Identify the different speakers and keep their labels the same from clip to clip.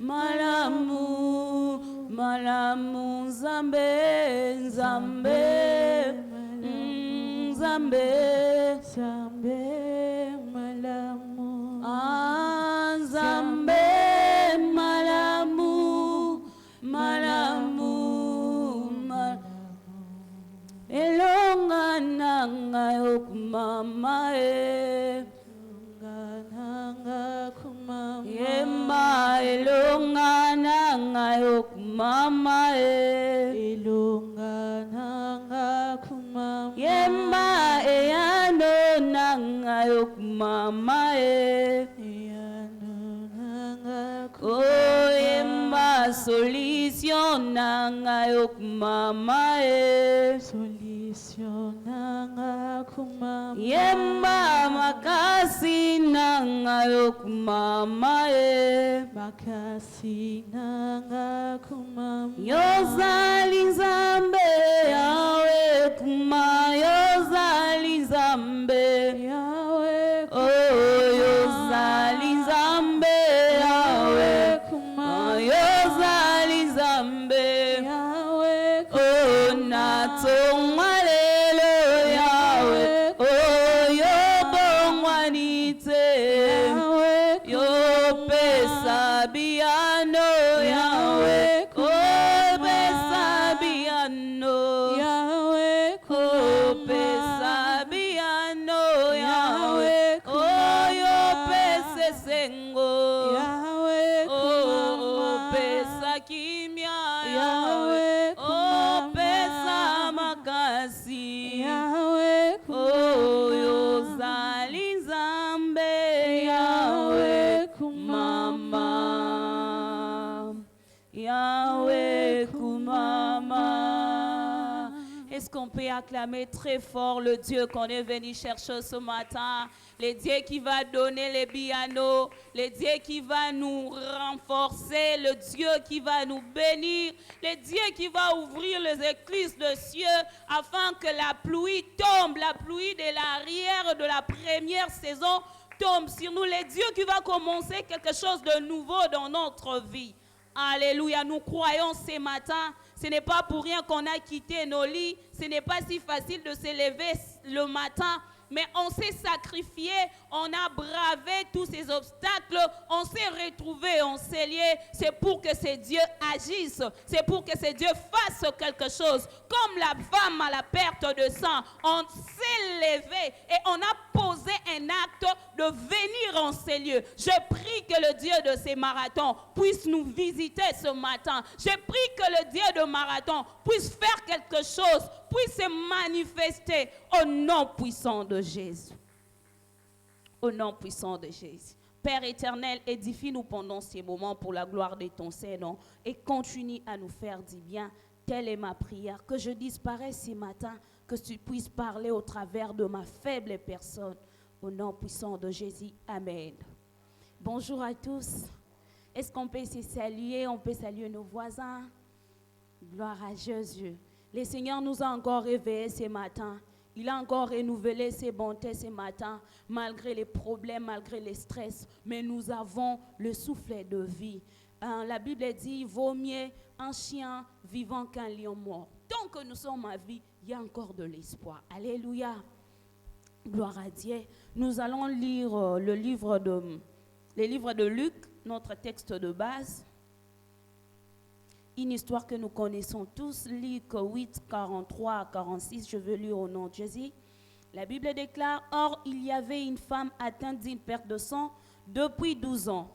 Speaker 1: malamu, malamu, Nzambe, Nzambe, Nzambe,
Speaker 2: Nzambe malamu,
Speaker 1: Nzambe, malamu, malamu, elonga nanga yokumama yemba elonga nanga yokumama
Speaker 2: elonga nanga kumama
Speaker 1: yemba eyano nanga yokumama
Speaker 2: eyano nanga
Speaker 1: oh yemba solution nanga yokumama
Speaker 2: solution nanga kumama
Speaker 1: yemba makasi nanga yokumama
Speaker 2: makasi nanga kumama
Speaker 1: yozali Nzambe yawe kuma yozali Nzambe
Speaker 2: yawe
Speaker 1: oh yozali Nzambe yawe
Speaker 2: kuma
Speaker 1: yozali Nzambe
Speaker 2: yawe
Speaker 1: oh natsongwa lelo yawe oh yobongwanite
Speaker 2: yawe
Speaker 1: yopesa biyano yawe opesa biyano
Speaker 2: yawe
Speaker 1: opesa biyano yawe oyopesa sengo
Speaker 2: yawe
Speaker 1: opesa kimya yawe opesa makasi
Speaker 2: yawe
Speaker 1: oyozali Nzambe yawe kumama yawe kumama. Est-ce qu'on peut acclamer très fort le Dieu qu'on est venu chercher ce matin, le Dieu qui va donner les bianos, le Dieu qui va nous renforcer, le Dieu qui va nous bénir, le Dieu qui va ouvrir les écluses de cieux afin que la pluie tombe, la pluie de l'arrière de la première saison tombe sur nous, le Dieu qui va commencer quelque chose de nouveau dans notre vie. Alléluia, nous croyons ce matin. Ce n'est pas pour rien qu'on a quitté nos lits. Ce n'est pas si facile de se lever le matin. Mais on s'est sacrifié, on a bravé tous ces obstacles, on s'est retrouvé, on s'est lié. C'est pour que ce Dieu agisse, c'est pour que ce Dieu fasse quelque chose. Comme la femme à la perte de sang, on s'est levé et on a posé un acte de venir en ces lieux. Je prie que le Dieu de ces marathons puisse nous visiter ce matin. Je prie que le Dieu de marathon puisse faire quelque chose, puisse se manifester au nom puissant de Jésus. Au nom puissant de Jésus. Père éternel, édifie-nous pendant ces moments pour la gloire de ton Saint-Nom et continue à nous faire du bien. Telle est ma prière. Que je disparaisse ce matin, que tu puisses parler au travers de ma faible personne. Au nom puissant de Jésus. Amen. Bonjour à tous. Est-ce qu'on peut se saluer? On peut saluer nos voisins. Gloire à Jésus. Le Seigneur nous a encore réveillés ce matin. Il a encore renouvelé ses bontés ce matin, malgré les problèmes, malgré les stress. Mais nous avons le souffle de vie. La Bible dit, il vaut mieux un chien vivant qu'un lion mort. Tant que nous sommes à vie, il y a encore de l'espoir. Alléluia. Gloire à Dieu. Nous allons lire le livre de Luc, notre texte de base. Une histoire que nous connaissons tous, Luc 8, 43 à 46, je veux lire au nom de Jésus. La Bible déclare, « Or, il y avait une femme atteinte d'une perte de sang depuis 12 ans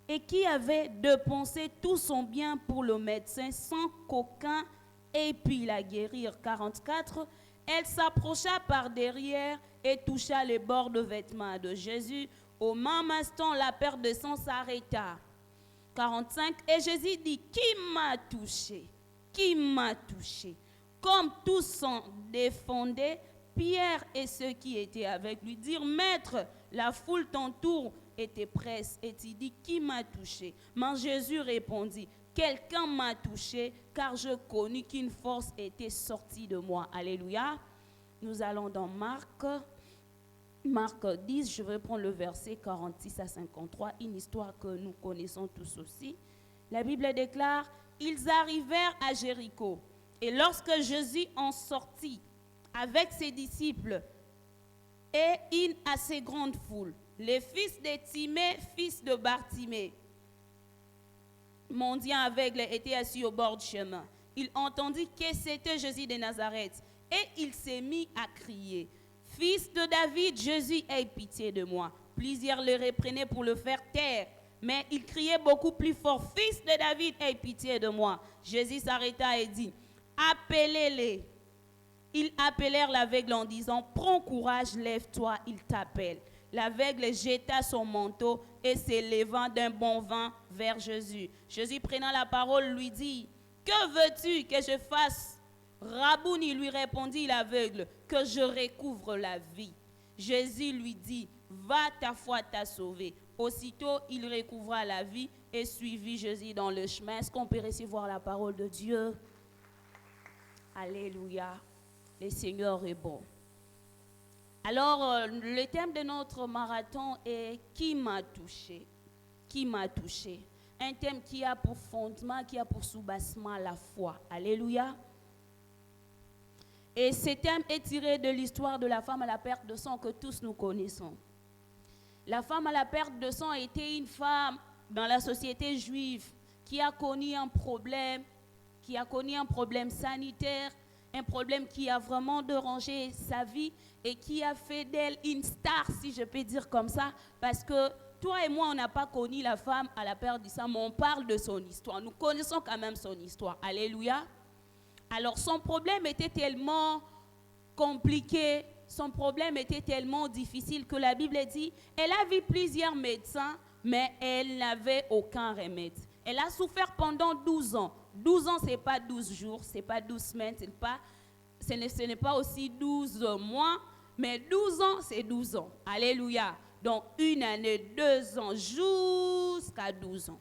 Speaker 1: et qui avait dépensé tout son bien pour le médecin sans qu'aucun ait pu la guérir. » 44, elle s'approcha par derrière et toucha les bords de vêtements de Jésus. Au même instant, la perte de sang s'arrêta. 45, et Jésus dit, qui m'a touché? Qui m'a touché? Comme tous s'en défendaient, Pierre et ceux qui étaient avec lui dirent, Maître, la foule t'entoure et te presse. Et il dit, qui m'a touché? Mais Jésus répondit, quelqu'un m'a touché, car je connus qu'une force était sortie de moi. Alléluia. Nous allons dans Marc 10, je vais prendre le verset 46 à 53, une histoire que nous connaissons tous aussi. La Bible déclare, ils arrivèrent à Jéricho. Et lorsque Jésus en sortit avec ses disciples et une assez grande foule, les fils de Timée, fils de Bartimée, mendiant aveugle, était assis au bord du chemin. Il entendit que c'était Jésus de Nazareth et il s'est mis à crier, « Fils de David, Jésus, aie pitié de moi. » Plusieurs le reprenaient pour le faire taire, mais il criait beaucoup plus fort, « Fils de David, aie pitié de moi. » Jésus s'arrêta et dit, « Appelez-les. » Ils appelèrent l'aveugle en disant, « Prends courage, lève-toi, il t'appelle. » L'aveugle jeta son manteau et s'élevant d'un bon vent vers Jésus. Jésus prenant la parole lui dit, « Que veux-tu que je fasse ?» Rabouni, lui répondit l'aveugle, « Que je recouvre la vie. » Jésus lui dit, « Va, ta foi t'a sauvé. » Aussitôt, il recouvra la vie et suivit Jésus dans le chemin. Est-ce qu'on peut recevoir la parole de Dieu? Alléluia. Le Seigneur est bon. Alors, le thème de notre marathon est « Qui m'a touché ?» Qui m'a touché? Un thème qui a pour fondement, qui a pour soubassement la foi. Alléluia. Et ce thème est tiré de l'histoire de la femme à la perte de sang que tous nous connaissons. La femme à la perte de sang était une femme dans la société juive qui a connu un problème sanitaire, un problème qui a vraiment dérangé sa vie et qui a fait d'elle une star, si je peux dire comme ça, parce que toi et moi, on n'a pas connu la femme à la perte du sang, mais on parle de son histoire. Nous connaissons quand même son histoire. Alléluia. Alors, son problème était tellement compliqué, son problème était tellement difficile que la Bible dit, elle a vu plusieurs médecins, mais elle n'avait aucun remède. Elle a souffert pendant 12 ans. 12 ans, ce n'est pas 12 jours, ce n'est pas 12 semaines, ce n'est pas aussi 12 mois, mais 12 ans, c'est 12 ans. Alléluia. Donc, 1 année, 2 ans, jusqu'à 12 ans.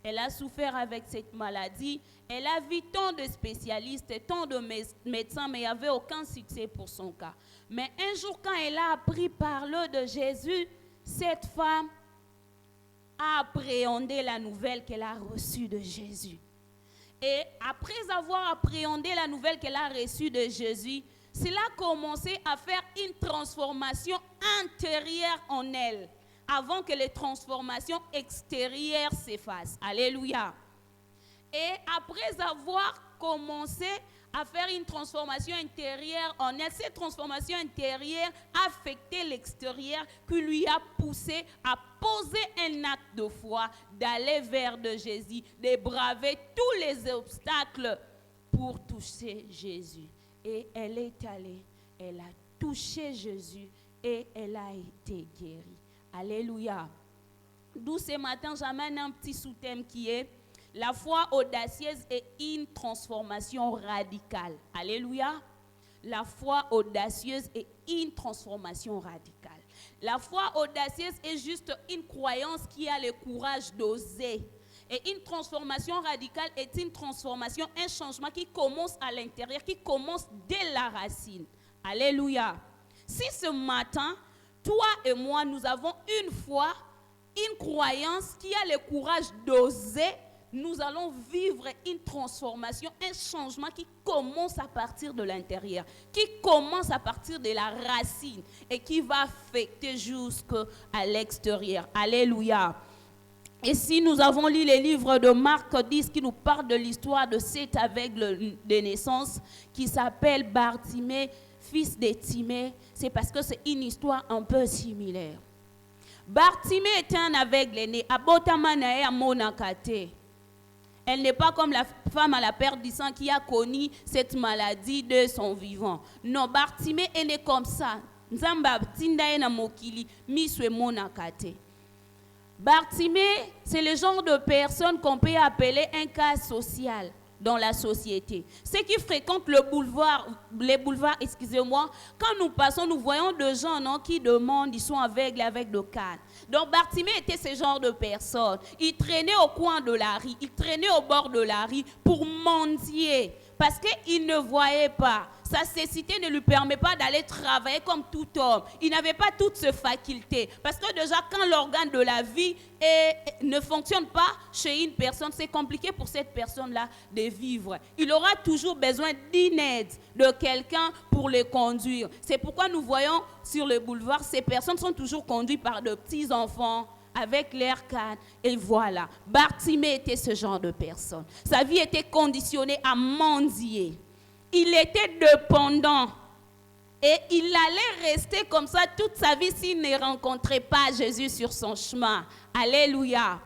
Speaker 1: Elle a souffert avec cette maladie. Elle a vu tant de spécialistes et tant de médecins, mais il n'y avait aucun succès pour son cas. Mais un jour, quand elle a appris parler de Jésus, cette femme a appréhendé la nouvelle qu'elle a reçue de Jésus. Et après avoir appréhendé la nouvelle qu'elle a reçue de Jésus, cela a commencé à faire une transformation intérieure en elle, avant que les transformations extérieures s'effacent. Alléluia. Et après avoir commencé à faire une transformation intérieure en elle, cette transformation intérieure a affecté l'extérieur qui lui a poussé à poser un acte de foi, d'aller vers de Jésus, de braver tous les obstacles pour toucher Jésus. Et elle est allée, elle a touché Jésus et elle a été guérie. Alléluia. D'où ce matin, j'amène un petit sous-thème qui est la foi audacieuse et une transformation radicale. Alléluia. La foi audacieuse et une transformation radicale. La foi audacieuse est juste une croyance qui a le courage d'oser. Et une transformation radicale est une transformation, un changement qui commence à l'intérieur, qui commence dès la racine. Alléluia. Si ce matin, toi et moi, nous avons une foi, une croyance qui a le courage d'oser, nous allons vivre une transformation, un changement qui commence à partir de l'intérieur, qui commence à partir de la racine et qui va affecter jusqu'à l'extérieur. Alléluia. Et si nous avons lu les livres de Marc 10 qui nous parle de l'histoire de cet aveugle de naissance qui s'appelle Bartimée, fils de Timée, c'est parce que c'est une histoire un peu similaire. Bartimée était un aveugle né à Botamanae à Monakate. Elle n'est pas comme la femme à la perte du sang qui a connu cette maladie de son vivant. Non, Bartimée est né comme ça. Nzamba tindae na mokili miswe Monakate. Bartimée, c'est le genre de personne qu'on peut appeler un cas social dans la société. Ceux qui fréquentent les boulevards, excusez-moi, quand nous passons, nous voyons des gens qui demandent, ils sont aveugles avec de cannes. Donc Bartimée était ce genre de personne. Il traînait au coin de la rue, il traînait au bord de la rue pour mendier, parce qu'il ne voyait pas. Sa cécité ne lui permet pas d'aller travailler comme tout homme. Il n'avait pas toutes ses facultés. Parce que déjà, quand l'organe de la vie ne fonctionne pas chez une personne, c'est compliqué pour cette personne-là de vivre. Il aura toujours besoin d'une aide, de quelqu'un pour les conduire. C'est pourquoi nous voyons sur le boulevard, ces personnes sont toujours conduites par de petits-enfants, avec l'air calme, et voilà. Bartimée était ce genre de personne. Sa vie était conditionnée à mendier. Il était dépendant. Et il allait rester comme ça toute sa vie s'il ne rencontrait pas Jésus sur son chemin. Alléluia.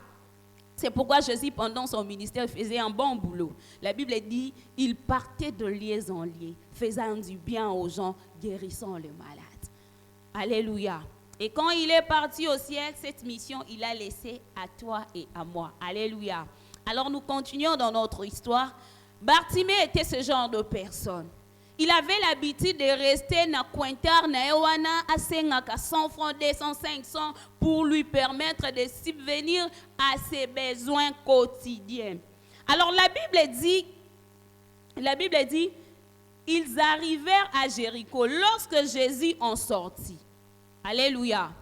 Speaker 1: C'est pourquoi Jésus, pendant son ministère, faisait un bon boulot. La Bible dit, il partait de lieu en lieu, faisant du bien aux gens, guérissant les malades. Alléluia. Et quand il est parti au ciel, cette mission, il a laissé à toi et à moi. Alléluia. Alors nous continuons dans notre histoire. Bartimée était ce genre de personne. Il avait l'habitude de rester dans le cointar, à 100 francs, 200, 500 pour lui permettre de subvenir à ses besoins quotidiens. Alors la Bible dit, ils arrivèrent à Jéricho lorsque Jésus en sortit. Alléluia.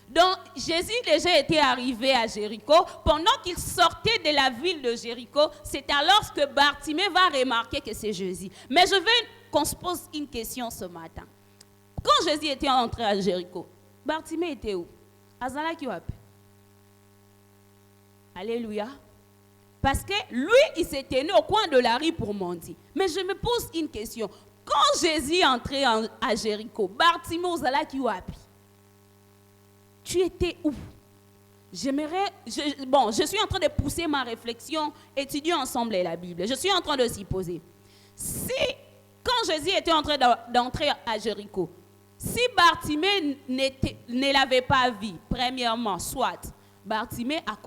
Speaker 1: Donc, Jésus déjà était arrivé à Jéricho. Pendant qu'il sortait de la ville de Jéricho, c'est alors que Bartimée va remarquer que c'est Jésus. Mais je veux qu'on se pose une question ce matin. Quand Jésus était entré à Jéricho, Bartimée était où? Azala Kiwapi. Alléluia. Parce que lui, il s'est tenu au coin de la rue pour mendier. Mais je me pose une question. Quand Jésus est entré à Jéricho, Bartimée Azala Kiwapi. Tu étais où? Je suis en train de pousser ma réflexion, étudions ensemble la Bible. Je suis en train de s'y poser. Si, quand Jésus était en train d'entrer à Jéricho, si Bartimée ne l'avait pas vu, premièrement, soit Bartimée a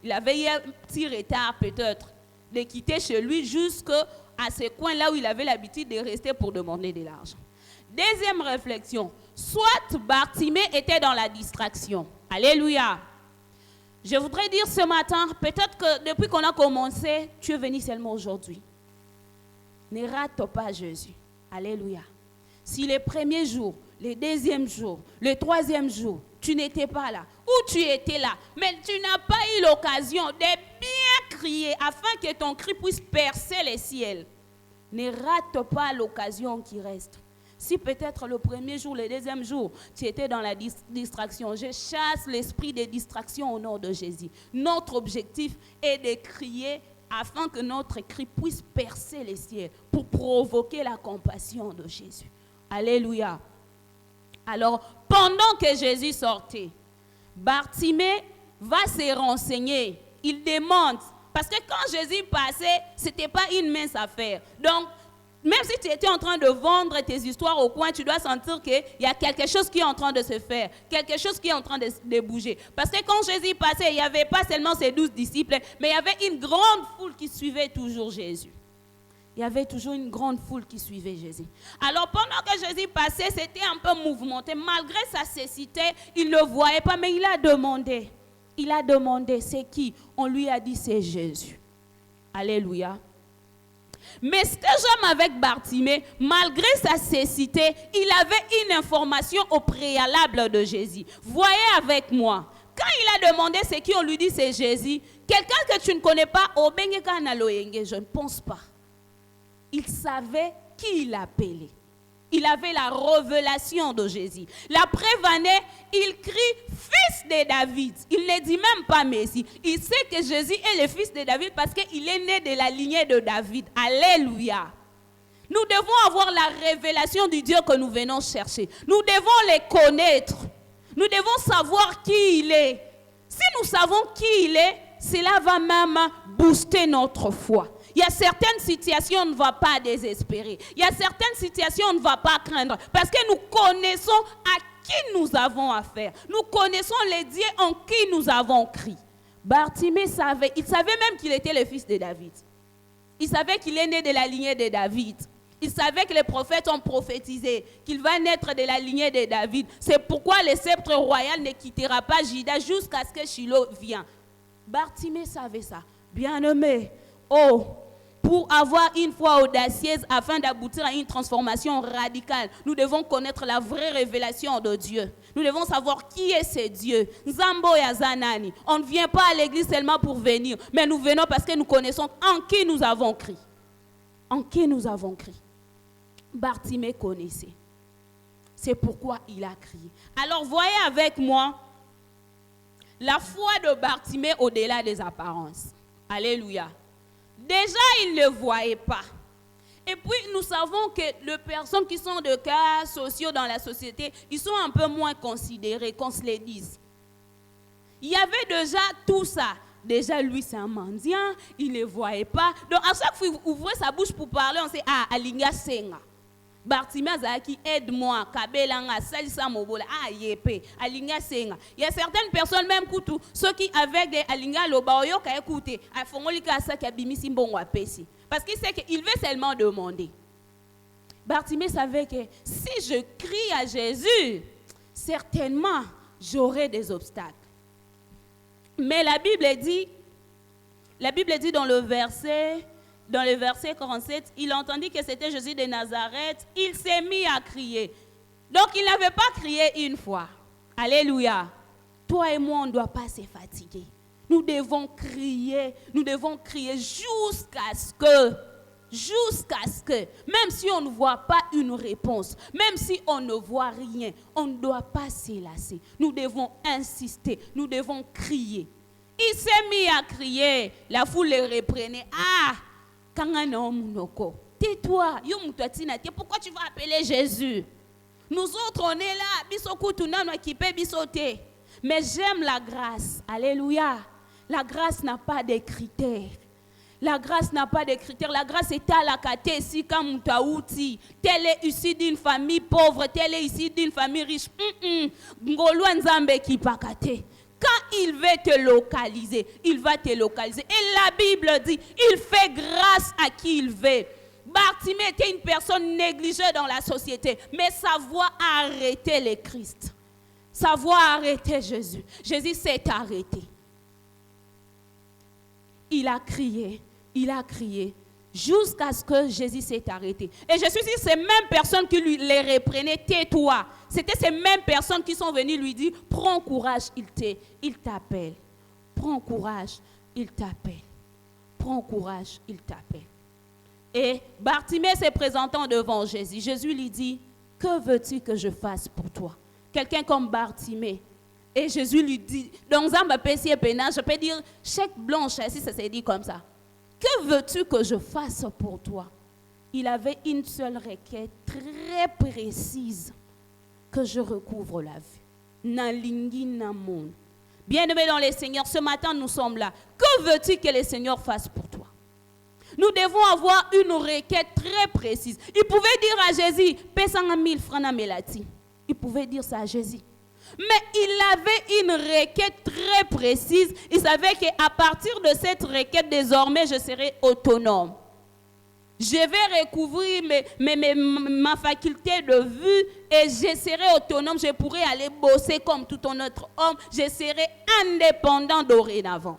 Speaker 1: il avait eu un petit retard peut-être de quitter chez lui jusqu'à ce coin là où il avait l'habitude de rester pour demander de l'argent. Deuxième réflexion, soit Bartimée était dans la distraction. Alléluia. Je voudrais dire ce matin, peut-être que depuis qu'on a commencé, tu es venu seulement aujourd'hui. Ne rate pas Jésus. Alléluia. Si les premiers jours, les deuxièmes jours, le troisième jour, tu n'étais pas là, ou tu étais là, mais tu n'as pas eu l'occasion de bien crier afin que ton cri puisse percer les ciels, ne rate pas l'occasion qui reste. Si peut-être le premier jour, le deuxième jour, tu étais dans la distraction, je chasse l'esprit de distraction au nom de Jésus. Notre objectif est de crier afin que notre cri puisse percer les cieux pour provoquer la compassion de Jésus. Alléluia. Alors, pendant que Jésus sortait, Bartimée va se renseigner. Il demande, parce que quand Jésus passait, ce n'était pas une mince affaire. Donc, même si tu étais en train de vendre tes histoires au coin, tu dois sentir qu'il y a quelque chose qui est en train de se faire, quelque chose qui est en train de bouger. Parce que quand Jésus passait, il n'y avait pas seulement ses 12 disciples, mais il y avait une grande foule qui suivait toujours Jésus. Il y avait toujours une grande foule qui suivait Jésus. Alors pendant que Jésus passait, c'était un peu mouvementé. Malgré sa cécité, il ne le voyait pas, mais il a demandé. Il a demandé, c'est qui? On lui a dit, c'est Jésus. Alléluia. Mais ce que j'aime avec Bartimée, malgré sa cécité, il avait une information au préalable de Jésus. Voyez avec moi. Quand il a demandé c'est qui, on lui dit c'est Jésus. Quelqu'un que tu ne connais pas, je ne pense pas. Il savait qui il appelait. Il avait la révélation de Jésus. La preuve en est, il crie fils de David. Il ne dit même pas Messie. Il sait que Jésus est le fils de David parce qu'il est né de la lignée de David. Alléluia. Nous devons avoir la révélation du Dieu que nous venons chercher. Nous devons les connaître. Nous devons savoir qui il est. Si nous savons qui il est, cela va même booster notre foi. Il y a certaines situations, on ne va pas désespérer. Il y a certaines situations, on ne va pas craindre. Parce que nous connaissons à qui nous avons affaire. Nous connaissons les dieux en qui nous avons crié. Bartimée savait, il savait même qu'il était le fils de David. Il savait qu'il est né de la lignée de David. Il savait que les prophètes ont prophétisé qu'il va naître de la lignée de David. C'est pourquoi le sceptre royal ne quittera pas Juda jusqu'à ce que Shiloh vienne. Bartimée savait ça. Bien-aimé, oh, pour avoir une foi audacieuse afin d'aboutir à une transformation radicale, nous devons connaître la vraie révélation de Dieu. Nous devons savoir qui est ce Dieu. Nzambo ya Zanani. On ne vient pas à l'église seulement pour venir, mais nous venons parce que nous connaissons en qui nous avons crié. En qui nous avons crié. Bartimée connaissait. C'est pourquoi il a crié. Alors voyez avec moi la foi de Bartimée au-delà des apparences. Alléluia. Déjà, il ne le voyait pas. Et puis, nous savons que les personnes qui sont de cas sociaux dans la société, ils sont un peu moins considérés, qu'on se les dise. Il y avait déjà tout ça. Déjà, lui, c'est un mendiant, il ne le voyait pas. Donc, à chaque fois qu'il ouvrait sa bouche pour parler, on sait, ah, Alinga Senga. Bartimée Azaki, aide-moi, Kabelanga, Salisa Mobola, ah, Yepe, Alinga Senga. Il y a certaines personnes, même Koutou, ceux qui, avec des Alinga Lobaoyo, qui écoutent, à Fongolika Saki Abimisi Mbongwa Pesi. Parce qu'il sait qu'il veut seulement demander. Bartimée savait que si je crie à Jésus, certainement, j'aurai des obstacles. Mais la Bible dit dans le verset 47, il entendit que c'était Jésus de Nazareth, il s'est mis à crier. Donc il n'avait pas crié une fois. Alléluia. Toi et moi, on ne doit pas se fatiguer. Nous devons crier jusqu'à ce que, même si on ne voit pas une réponse, même si on ne voit rien, on ne doit pas se lasser. Nous devons insister, nous devons crier. Il s'est mis à crier, la foule le reprenait. Ah, tais-toi, pourquoi tu vas appeler Jésus? Nous autres, on est là, mais j'aime la grâce. Alléluia. La grâce n'a pas de critères. La grâce n'a pas de critères. La grâce est à la kate si comme taouti. Tel est ici d'une famille pauvre, tel est ici d'une famille riche. Quand il veut te localiser, il va te localiser. Et la Bible dit, il fait grâce à qui il veut. Bartimée était une personne négligée dans la société, mais sa voix a arrêté le Christ. Sa voix a arrêté Jésus. Jésus s'est arrêté. Il a crié, jusqu'à ce que Jésus s'est arrêté. Et je suis sûre que ces mêmes personnes qui lui les reprenaient, tais-toi. C'était ces mêmes personnes qui sont venues lui dire, prends courage, il t'appelle. Prends courage, il t'appelle. Prends courage, il t'appelle. Et Bartimée se présentant devant Jésus, Jésus lui dit, que veux-tu que je fasse pour toi? Quelqu'un comme Bartimée. Et Jésus lui dit, donc je peux dire, chèque blanche, si ça s'est dit comme ça. Que veux-tu que je fasse pour toi? Il avait une seule requête très précise, que je recouvre la vue. Nalingi namon. Bien-aimés dans les Seigneurs, ce matin nous sommes là. Que veux-tu que le Seigneur fasse pour toi? Nous devons avoir une requête très précise. Il pouvait dire à Jésus, paie 1000 francs na melati. Il pouvait dire ça à Jésus. Mais il avait une requête très précise. Il savait qu'à partir de cette requête, désormais, je serai autonome. Je vais recouvrir ma faculté de vue et je serai autonome. Je pourrai aller bosser comme tout un autre homme. Je serai indépendant dorénavant.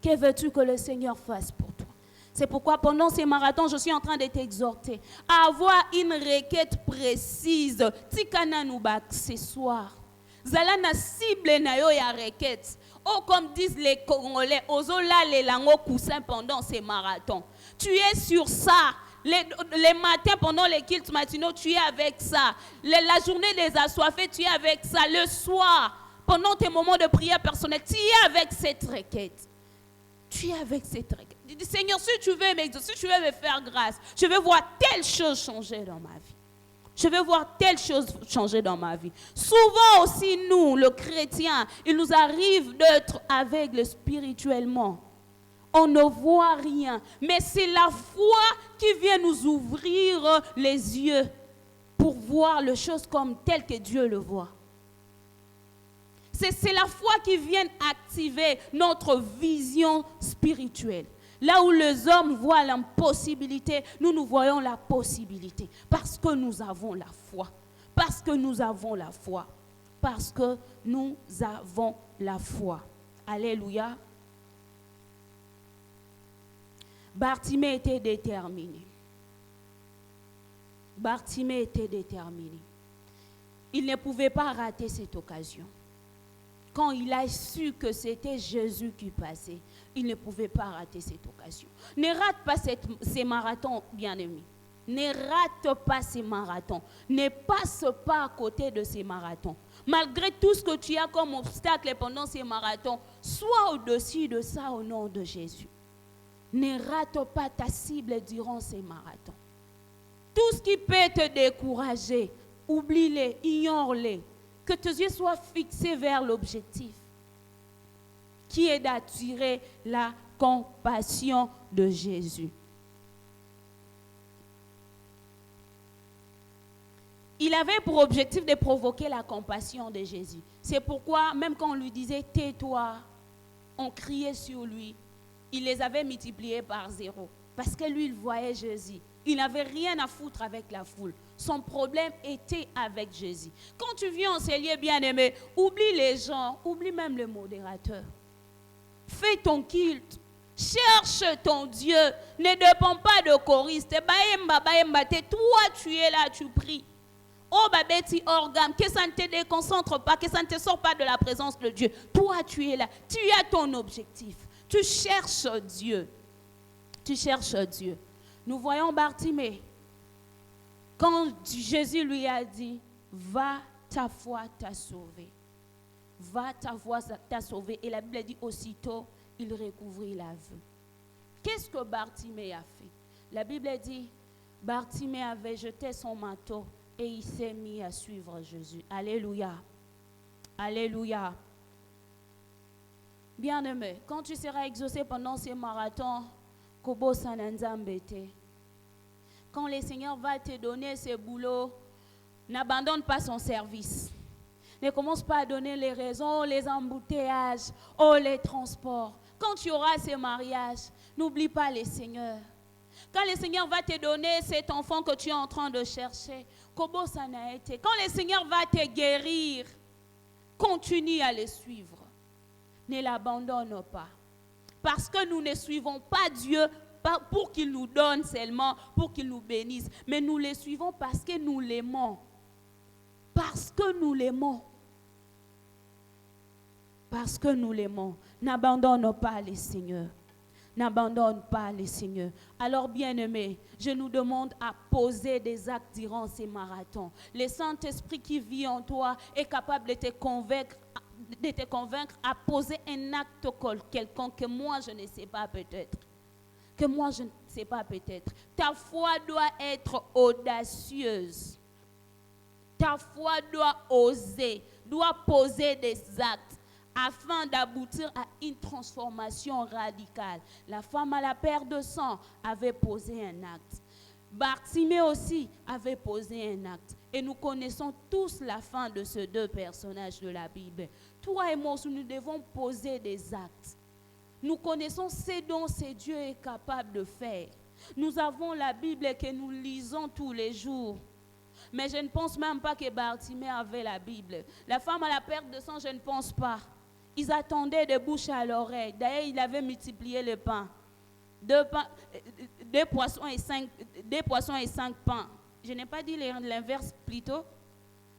Speaker 1: Que veux-tu que le Seigneur fasse pour toi? C'est pourquoi pendant ces marathons, je suis en train de t'exhorter à avoir une requête précise. Tikana nuba ce soir. Zala na cible na yo ya requête. Oh, comme disent les Congolais, ozola les langues coussin pendant ces marathons. Tu es sur ça. Les matins pendant les cultes matinaux, tu es avec ça. La journée des assoiffés, tu es avec ça. Le soir, pendant tes moments de prière personnelle, tu es avec cette requête. Tu es avec cette requête. Dis, Seigneur, si tu veux m'exaucer, si tu veux me faire grâce, je veux voir telle chose changer dans ma vie. Je veux voir telle chose changer dans ma vie. Souvent aussi, nous, le chrétien, il nous arrive d'être aveugles spirituellement. On ne voit rien. Mais c'est la foi qui vient nous ouvrir les yeux pour voir les choses comme telles que Dieu le voit. C'est la foi qui vient activer notre vision spirituelle. Là où les hommes voient l'impossibilité, nous voyons la possibilité. Parce que nous avons la foi. Parce que nous avons la foi. Parce que nous avons la foi. Alléluia. Bartimée était déterminé. Bartimée était déterminé. Il ne pouvait pas rater cette occasion. Quand il a su que c'était Jésus qui passait, il ne pouvait pas rater cette occasion. Ne rate pas ces marathons, bien-aimés. Ne rate pas ces marathons. Ne passe pas à côté de ces marathons. Malgré tout ce que tu as comme obstacle pendant ces marathons, sois au-dessus de ça au nom de Jésus. Ne rate pas ta cible durant ces marathons. Tout ce qui peut te décourager, oublie-les, ignore-les. Que tes yeux soient fixés vers l'objectif, qui est d'attirer la compassion de Jésus. Il avait pour objectif de provoquer la compassion de Jésus. C'est pourquoi, même quand on lui disait « tais-toi », on criait sur lui. Il les avait multipliés par 0. Parce que lui, il voyait Jésus. Il n'avait rien à foutre avec la foule. Son problème était avec Jésus. Quand tu viens en ces lieux bien-aimés, oublie les gens, oublie même le modérateur. Fais ton culte. Cherche ton Dieu. Ne dépends pas de choristes. Toi, tu es là, tu pries. Oh, babeti organe, que ça ne te déconcentre pas, que ça ne te sort pas de la présence de Dieu. Toi, tu es là. Tu as ton objectif. Tu cherches Dieu. Tu cherches Dieu. Nous voyons Bartimée. Quand Jésus lui a dit, va, ta foi t'a sauvé. Va, ta foi t'a sauvé. Et la Bible dit aussitôt, il recouvrit la vue. Qu'est-ce que Bartimée a fait? La Bible dit, Bartimée avait jeté son manteau et il s'est mis à suivre Jésus. Alléluia. Alléluia. Bien-aimé, quand tu seras exaucé pendant ces marathons, Kobo Sananzambete. Quand le Seigneur va te donner ce boulot, n'abandonne pas son service. Ne commence pas à donner les raisons, les embouteillages, les transports. Quand tu auras ces mariages, n'oublie pas le Seigneur. Quand le Seigneur va te donner cet enfant que tu es en train de chercher, Kobo Sanaete. Quand le Seigneur va te guérir, continue à le suivre. Ne l'abandonne pas. Parce que nous ne suivons pas Dieu pour qu'il nous donne seulement, pour qu'il nous bénisse. Mais nous le suivons parce que nous l'aimons. Parce que nous l'aimons. Parce que nous l'aimons. N'abandonne pas le Seigneur. N'abandonne pas le Seigneur. Alors, bien-aimés, je nous demande à poser des actes durant ces marathons. Le Saint-Esprit qui vit en toi est capable de te convaincre à poser un acte quelconque que moi je ne sais pas peut-être. Que moi je ne sais pas peut-être. Ta foi doit être audacieuse. Ta foi doit oser, doit poser des actes afin d'aboutir à une transformation radicale. La femme à la perte de sang avait posé un acte. Bartimée aussi avait posé un acte. Et nous connaissons tous la fin de ces deux personnages de la Bible. Toi et moi, nous devons poser des actes. Nous connaissons ce dont ce Dieu est capable de faire. Nous avons la Bible que nous lisons tous les jours. Mais je ne pense même pas que Bartimée avait la Bible. La femme à la perte de sang, je ne pense pas. Ils attendaient de bouche à l'oreille. D'ailleurs, il avait multiplié le pain. Deux poissons et 5 pains. Je n'ai pas dit l'inverse plutôt.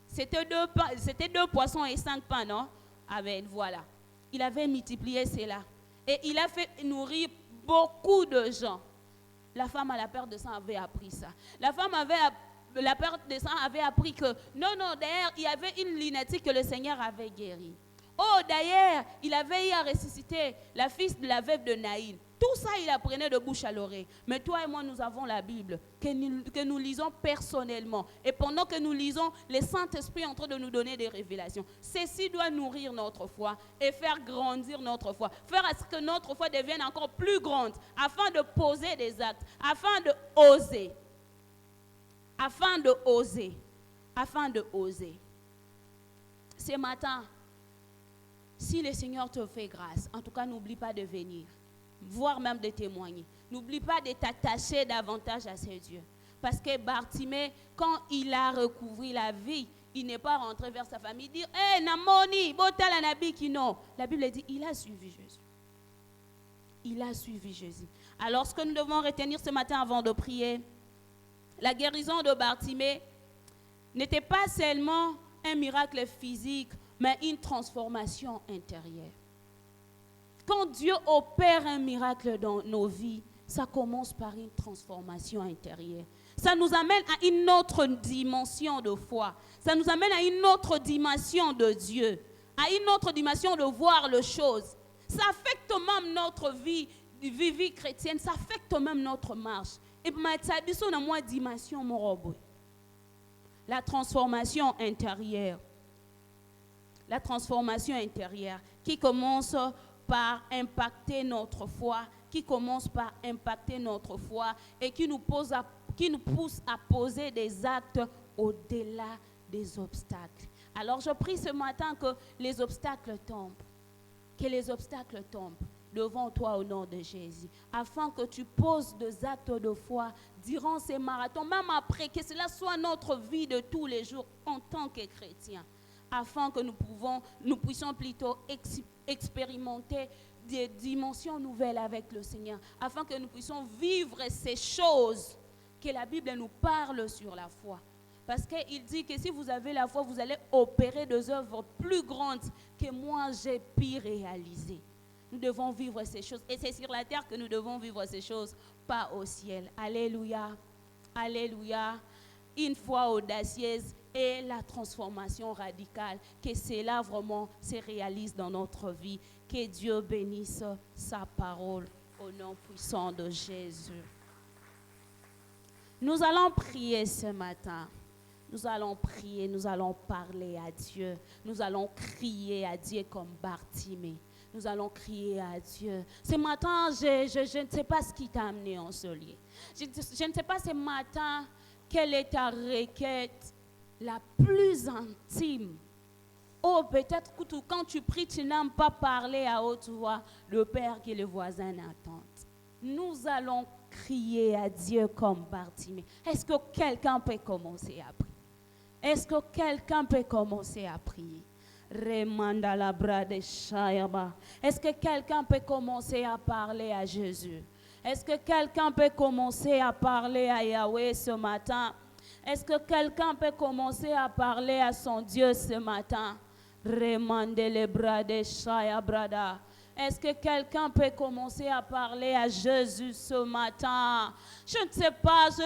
Speaker 1: C'était 2 poissons et 5 pains, non? Amen, voilà. Il avait multiplié cela. Et il a fait nourrir beaucoup de gens. La femme à la perte de sang avait appris ça. La femme la perte de sang avait appris que, non, d'ailleurs, il y avait une lunatique que le Seigneur avait guérie. Oh, d'ailleurs, il avait eu à ressusciter la fille de la veuve de Naïl. Tout ça, il apprenait de bouche à l'oreille. Mais toi et moi, nous avons la Bible que nous lisons personnellement. Et pendant que nous lisons, le Saint-Esprit est en train de nous donner des révélations. Ceci doit nourrir notre foi et faire grandir notre foi. Faire à ce que notre foi devienne encore plus grande afin de poser des actes, afin de oser. Afin de oser. Afin de oser. Ce matin, si le Seigneur te fait grâce, en tout cas, n'oublie pas de venir. Voire même de témoigner. N'oublie pas de t'attacher davantage à ce Dieu. Parce que Bartimée, quand il a recouvert la vie, il n'est pas rentré vers sa famille dire Namoni, botala nabi qui non. La Bible dit il a suivi Jésus. il a suivi Jésus. Alors, ce que nous devons retenir ce matin avant de prier, la guérison de Bartimée n'était pas seulement un miracle physique, mais une transformation intérieure. Quand Dieu opère un miracle dans nos vies, ça commence par une transformation intérieure. Ça nous amène à une autre dimension de foi. Ça nous amène à une autre dimension de Dieu, à une autre dimension de voir les choses. Ça affecte même notre vie chrétienne, ça affecte même notre marche. Et ça dit dans moi dimension mon la transformation intérieure. La transformation intérieure qui commence par impacter notre foi, qui commence par impacter notre foi et qui nous pousse à poser des actes au-delà des obstacles. Alors je prie ce matin que les obstacles tombent, devant toi au nom de Jésus, afin que tu poses des actes de foi durant ces marathons, même après que cela soit notre vie de tous les jours en tant que chrétiens, afin que nous puissions plutôt expérimenter des dimensions nouvelles avec le Seigneur, afin que nous puissions vivre ces choses que la Bible nous parle sur la foi. Parce qu'il dit que si vous avez la foi, vous allez opérer des œuvres plus grandes que moi j'ai pu réaliser. Nous devons vivre ces choses. Et c'est sur la terre que nous devons vivre ces choses, pas au ciel. Alléluia. Alléluia. Une foi audacieuse et la transformation radicale. Que cela vraiment se réalise dans notre vie. Que Dieu bénisse sa parole au nom puissant de Jésus. Nous allons prier ce matin. Nous allons prier, nous allons parler à Dieu. Nous allons crier à Dieu comme Bartimée. Nous allons crier à Dieu. Ce matin, je ne sais pas ce qui t'a amené en ce lieu. Je ne sais pas ce matin quelle est ta requête la plus intime. Oh, peut-être que quand tu pries, tu n'aimes pas parler à haute voix le Père que les voisins attendent. Nous allons crier à Dieu comme Bartimée. Est-ce que quelqu'un peut commencer à prier? Est-ce que quelqu'un peut commencer à prier? Est-ce que quelqu'un peut commencer à parler à Jésus? Est-ce que quelqu'un peut commencer à parler à Yahweh ce matin? Est-ce que quelqu'un peut commencer à parler à son Dieu ce matin? Est-ce que quelqu'un peut commencer à parler à Jésus ce matin? Je ne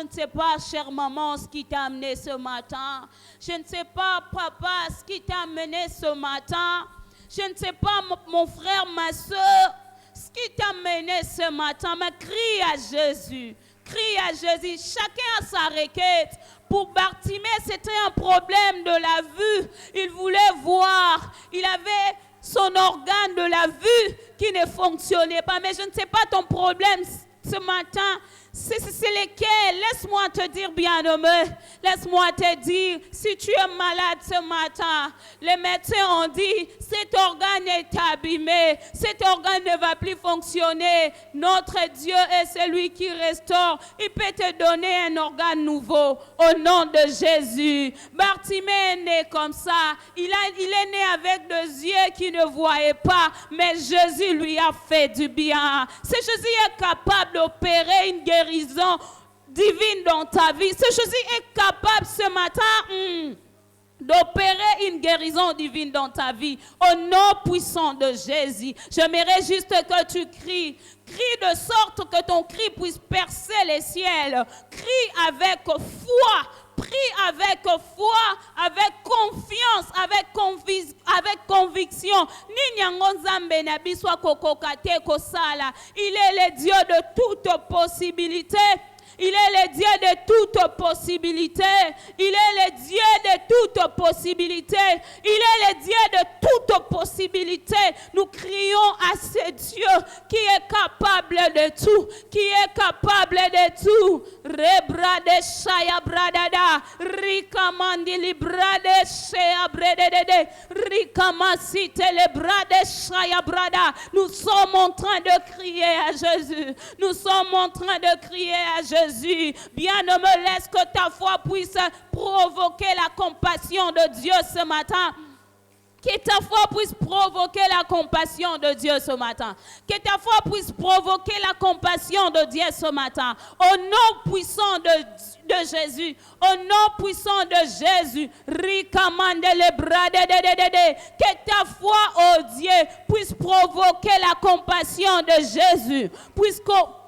Speaker 1: sais pas, chère maman, ce qui t'a amené ce matin. Je ne sais pas, papa, ce qui t'a amené ce matin. Je ne sais pas, mon frère, ma soeur, ce qui t'a amené ce matin. Mais crie à Jésus. Crie à Jésus. Chacun a sa requête. Pour Bartimée, c'était un problème de la vue. Il voulait voir. Il avait son organe de la vue qui ne fonctionnait pas. Mais je ne sais pas ton problème ce matin. C'est lequel? Laisse-moi te dire, bien-aimé. Laisse-moi te dire, si tu es malade ce matin, les médecins ont dit, cet organe est abîmé. Cet organe ne va plus fonctionner. Notre Dieu est celui qui restaure. Il peut te donner un organe nouveau au nom de Jésus. Bartimée est né comme ça. Il est né avec des yeux qui ne voyaient pas, mais Jésus lui a fait du bien. Si Jésus est capable d'opérer une guérison divine dans ta vie, si Jésus est capable ce matin d'opérer une guérison divine dans ta vie, au nom puissant de Jésus, j'aimerais juste que tu cries. Crie de sorte que ton cri puisse percer les ciels. Crie avec foi. Prie avec foi, avec confiance, avec conviction. Il est le Dieu de toute possibilité. Il est le Dieu de toute possibilité. Il est le Dieu de toute possibilité. Il est le Dieu de toute possibilité. Nous crions à ce Dieu qui est capable de tout. Qui est capable de tout. Rebrade shaya bradada. Rikamandi librade shaya bredede. Rikamasite le brade shaya brada. Nous sommes en train de crier à Jésus. Nous sommes en train de crier à Jésus. Bien-aimé, laisse que ta foi puisse provoquer la compassion de Dieu ce matin. Que ta foi puisse provoquer la compassion de Dieu ce matin. Que ta foi puisse provoquer la compassion de Dieu ce matin. Au nom puissant de Jésus. Au nom puissant de Jésus. Que ta foi, oh Dieu, puisse provoquer la compassion de Jésus. Puisse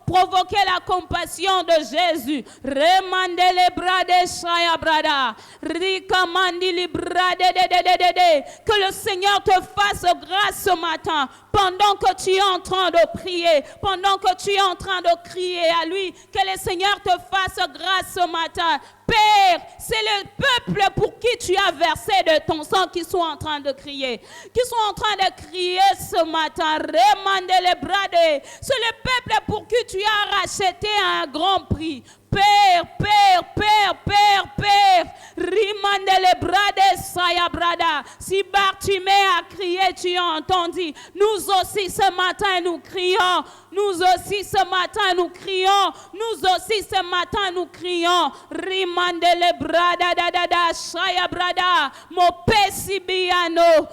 Speaker 1: provoquer la compassion de Jésus. Remandele brade shaya brada. Rikamandili brade de. Que le Seigneur te fasse grâce ce matin pendant que tu es en train de prier, pendant que tu es en train de crier à lui. Que le Seigneur te fasse grâce ce matin. Père, c'est le peuple pour qui tu as versé de ton sang qui sont en train de crier. Qui sont en train de crier ce matin. Remandele brade. C'est le peuple pour qui tu as racheté à un grand prix. Père, Rimandele brade saya brada. Si Bartimée a crié, tu as entendu. Nous aussi ce matin nous crions. Nous aussi ce matin nous crions. Nous aussi ce matin nous crions. Rimandele brada da saya brada. Mo pesi biano.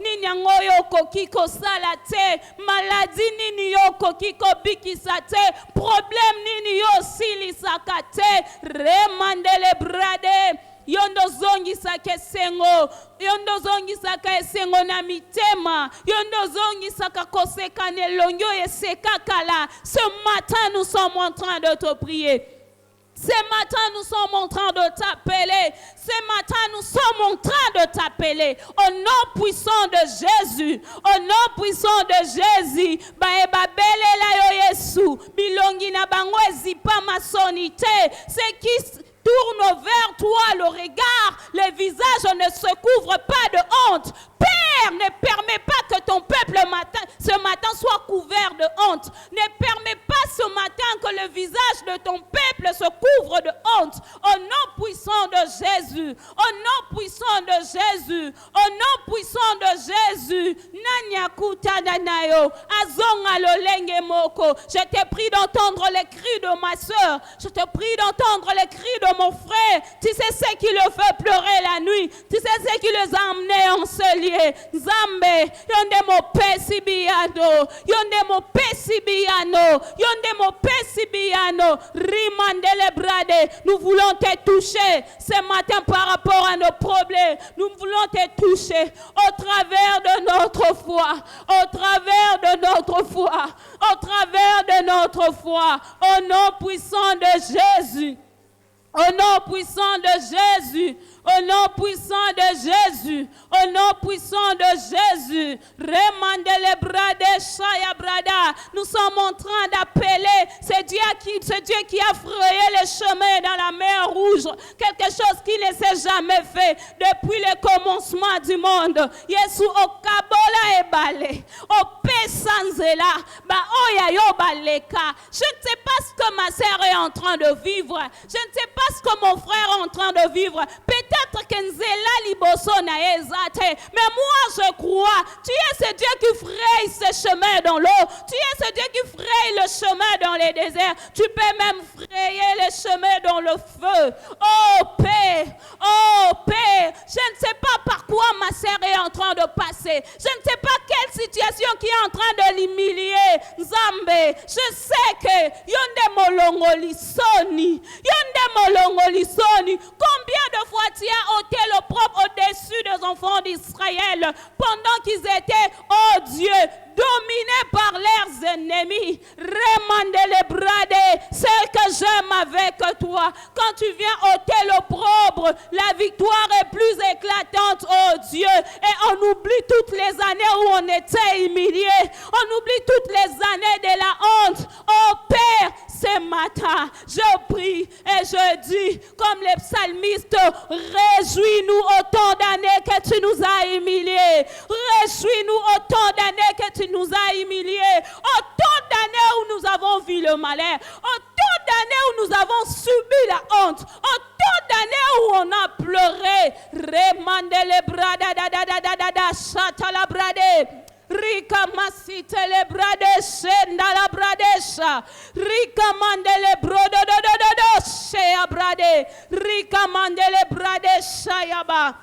Speaker 1: Ninyangoyo kokiko salate. Maladie nini yo kokiko bikisate. Problème nini yo sili sakate. Remandele brade. Yondo zongi sake sengo. Yondo zongi saka esengo na mitema. Yondo zongi saka koseka nelongo eseka kala. Ce matin nous sommes en train de te prier. Ce matin, nous sommes en train de t'appeler. Ce matin, nous sommes en train de t'appeler. Au nom puissant de Jésus. Au nom puissant de Jésus. Baebabele la yo Yesu. Bilongi na bango ezipa masonite. C'est qui tourne vers toi le regard. Le visage ne se couvre pas de honte. Père, ne permets pas que ton peuple ce matin soit couvert de honte. Ne permets pas ce matin que le visage de ton peuple se couvre de honte. Au nom puissant de Jésus. Au nom puissant de Jésus. Au nom puissant de Jésus. Nanyakuta nanayo. Azonga lolenge moko. Je te prie d'entendre les cris de ma soeur. Je te prie d'entendre les cris de mon frère. Tu sais ce qui le fait pleurer la nuit. Tu sais ce qui les a amenés en ce lieu. Zambe, yonde mo pesi biano, yonde mo pesi biano, yonde mo pesi biano, rimandele brade. Nous voulons te toucher ce matin par rapport à nos problèmes. Nous voulons te toucher au travers de notre foi, au travers de notre foi, au travers de notre foi, au nom puissant de Jésus. Au nom puissant de Jésus, au nom puissant de Jésus, au nom puissant de Jésus, remandele brade shaya brada. Nous sommes en train d'appeler ce Dieu qui a frayé le chemin dans la mer Rouge, quelque chose qui ne s'est jamais fait depuis le commencement du monde. Yesu okabola ebale, opesanzela, ba oya yo baleka. Je ne sais pas ce que ma sœur est en train de vivre. Je ne sais pas ce que mon frère est en train de vivre. Peut-être que Nzela liboso na ezate. Mais moi je crois, tu es ce Dieu qui fraye ce chemin dans l'eau. Tu es ce Dieu qui fraye le chemin dans les déserts. Tu peux même frayer le chemin dans le feu. Oh Père, je ne sais pas par quoi ma sœur est en train de passer. Je ne sais pas quelle situation qui est en train de l'humilier. Nzambe, je sais que yonde molongo lisoni. Combien de fois tu as ôté l'opprobre au-dessus des enfants d'Israël pendant qu'ils étaient, oh Dieu, dominés par leurs ennemis. Remandele brade, celle que j'aime avec toi. Quand tu viens ôter l'opprobre, la victoire est plus éclatante, oh Dieu. Et on oublie toutes les années où on était humilié. On oublie toutes les années de la honte. Oh Père, ce matin, je prie et je dis, comme les psalmistes, réjouis-nous autant d'années que tu nous as humiliés. Réjouis-nous autant d'années que tu nous as humiliés. Autant d'années où nous avons vu le malheur. Autant d'années où nous avons subi la honte. Autant d'années où on a pleuré. Remandele brada da da da da da da chata la brade. Rika masite le bradeshe na la bradesha. Rika mandele brodo do do do do she abrade. Rika mandele bradesha yaba.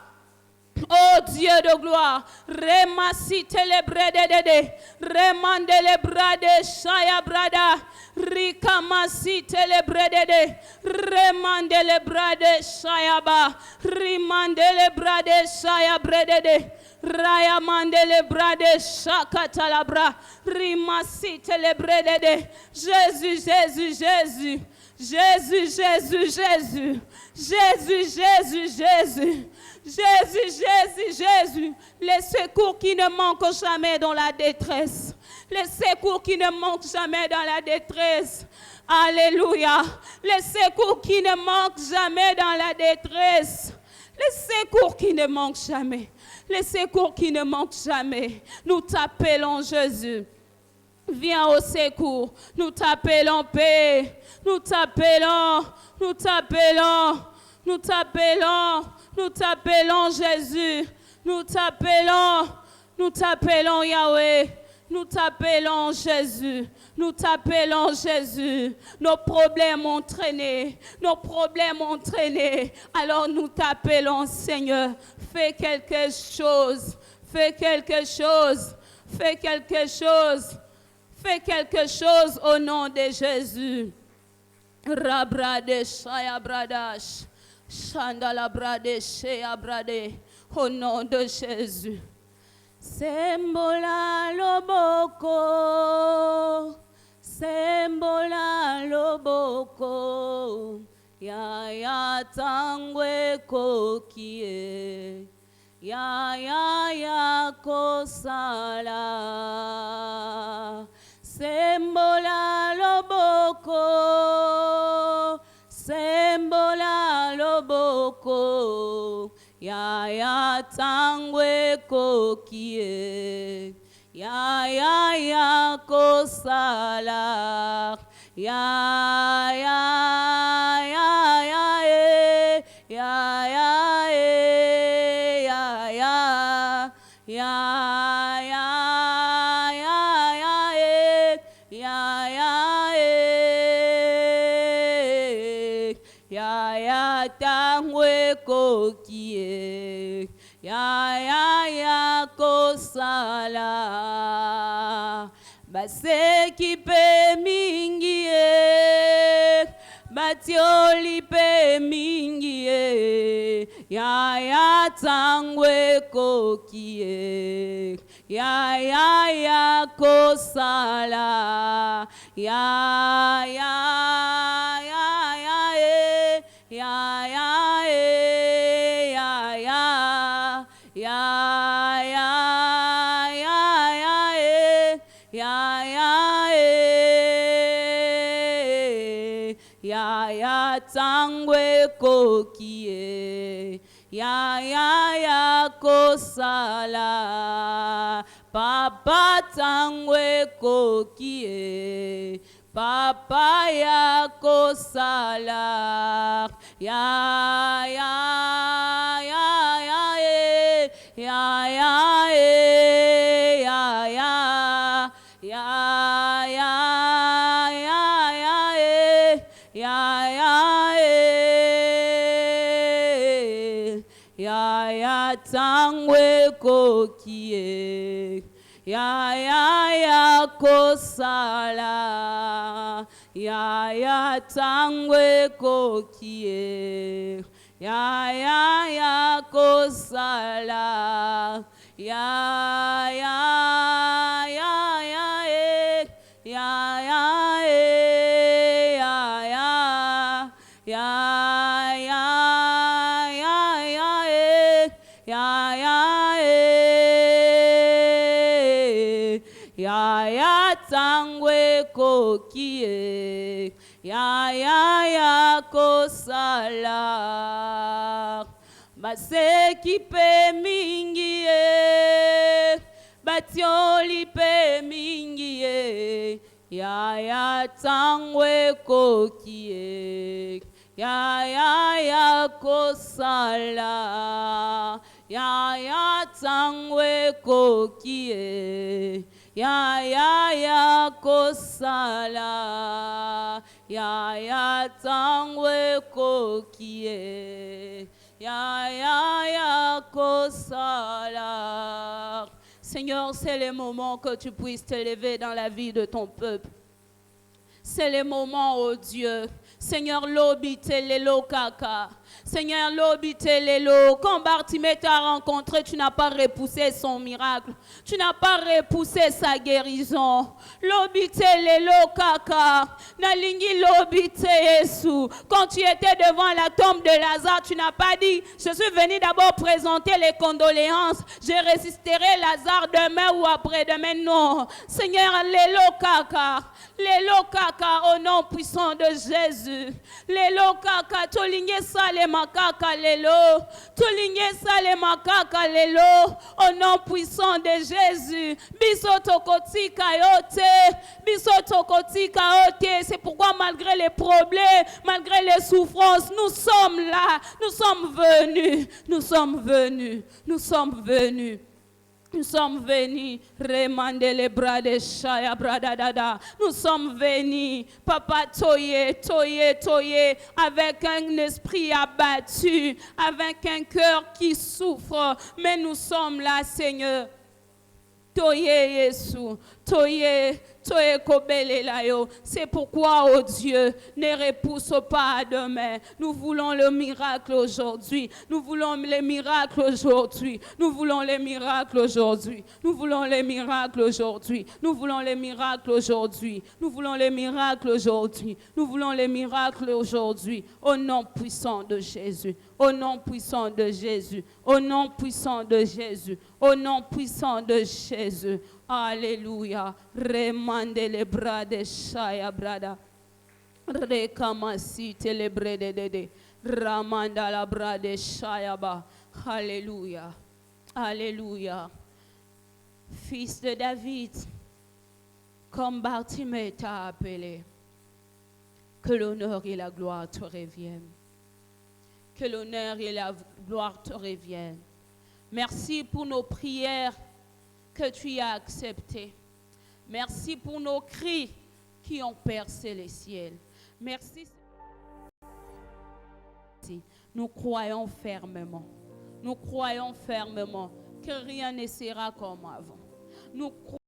Speaker 1: Oh Dieu de gloire, remasi telebrede, remande le brade, shaya brada, rikamasi telebrede, remande le brade, shaya ba, rimande le brade, shaya brede, raya mande le brade, shaka talabra, rimasi telebrede, Jésus, Jésus, Jésus, Jésus, Jésus, Jésus, Jésus, Jésus, Jésus. Jésus, Jésus, Jésus, les secours qui ne manquent jamais dans la détresse. Les secours qui ne manquent jamais dans la détresse. Alléluia. Les secours qui ne manquent jamais dans la détresse. Les secours qui ne manquent jamais. Les secours qui ne manquent jamais. Nous t'appelons Jésus. Viens au secours. Nous t'appelons paix. Nous t'appelons. Nous t'appelons. Nous t'appelons. Nous t'appelons Jésus, nous t'appelons Yahweh, nous t'appelons Jésus, nous t'appelons Jésus. Nos problèmes ont traîné, alors nous t'appelons Seigneur. Fais quelque chose, fais quelque chose, fais quelque chose, fais quelque chose au nom de Jésus. Rabrade Shaya Bradash. Chandala brade, shea brade, au nom de Jésus. Sembola loboko, ya tangwe kokie, ya kosala. Sembola loboko. Sembola loboko, ya tangwe kokie, ya kosala, ya tangwe kokie, ya kosala. Base kipe mingie, batioli pe mingie, ya tangwe kokie, ya kosala, ya tangwe kokie, ya kosala. Papa tangwe kokie, papa ya kosala, ya tangwe kokie, ya kosala, ya tangwe kokie, ya kosala, ya tangwe kokie, ya kosala. Base kipe mingie, batioli pe mingie, ya tangwe kokie, ya kosala, ya tangwe kokie, ya kosala, ya tangwe kokie, ya Makosala. Seigneur, c'est le moment que tu puisses te lever dans la vie de ton peuple. C'est le moment, oh Dieu. Seigneur, l'obite lelo kaka. Seigneur, l'obite lelo. Quand Bartimée t'a rencontré, tu n'as pas repoussé son miracle. Tu n'as pas repoussé sa guérison. L'obite lelo kaka. Nalingi l'obite Yesu. Quand tu étais devant la tombe de Lazare, tu n'as pas dit, je suis venu d'abord présenter les condoléances. Je résisterai Lazare demain ou après-demain. Non. Seigneur, lelo kaka. Lelo kaka au nom puissant de Jésus. Lelo kaka tolinge sale makaka lelo. Tolinge sale makaka lelo au nom puissant de Jésus. Biso tokotika yote. Biso tokotika yote. C'est pourquoi malgré les problèmes, malgré les souffrances, nous sommes là. Nous sommes venus. Nous sommes venus. Nous sommes venus. Nous sommes venus remander les bras de Shaya Bradadada. Nous sommes venus, Papa Toye, avec un esprit abattu, avec un cœur qui souffre. Mais nous sommes là, Seigneur. Toye Yesu, Toye Kobelelayo. C'est pourquoi, oh Dieu, ne repousse pas demain. Nous voulons le miracle aujourd'hui. Nous voulons les miracles aujourd'hui. Nous voulons les miracles aujourd'hui. Nous voulons les miracles aujourd'hui. Nous voulons les miracles aujourd'hui. Nous voulons les miracles aujourd'hui. Nous voulons les miracles aujourd'hui. Au nom puissant de Jésus. Au nom puissant de Jésus. Au nom puissant de Jésus. Au nom puissant de Jésus. Alléluia. Remande les bras de Shaya Brada. Rekamasi telebre de. Ramanda la bras de Shaya Ba. Alléluia. Alléluia. Fils de David, comme Bartimée t'a appelé, que l'honneur et la gloire te reviennent. Que l'honneur et la gloire te reviennent. Merci pour nos prières que tu as acceptées. Merci pour nos cris qui ont percé les ciels. Merci. Nous croyons fermement. Nous croyons fermement que rien ne sera comme avant. Nous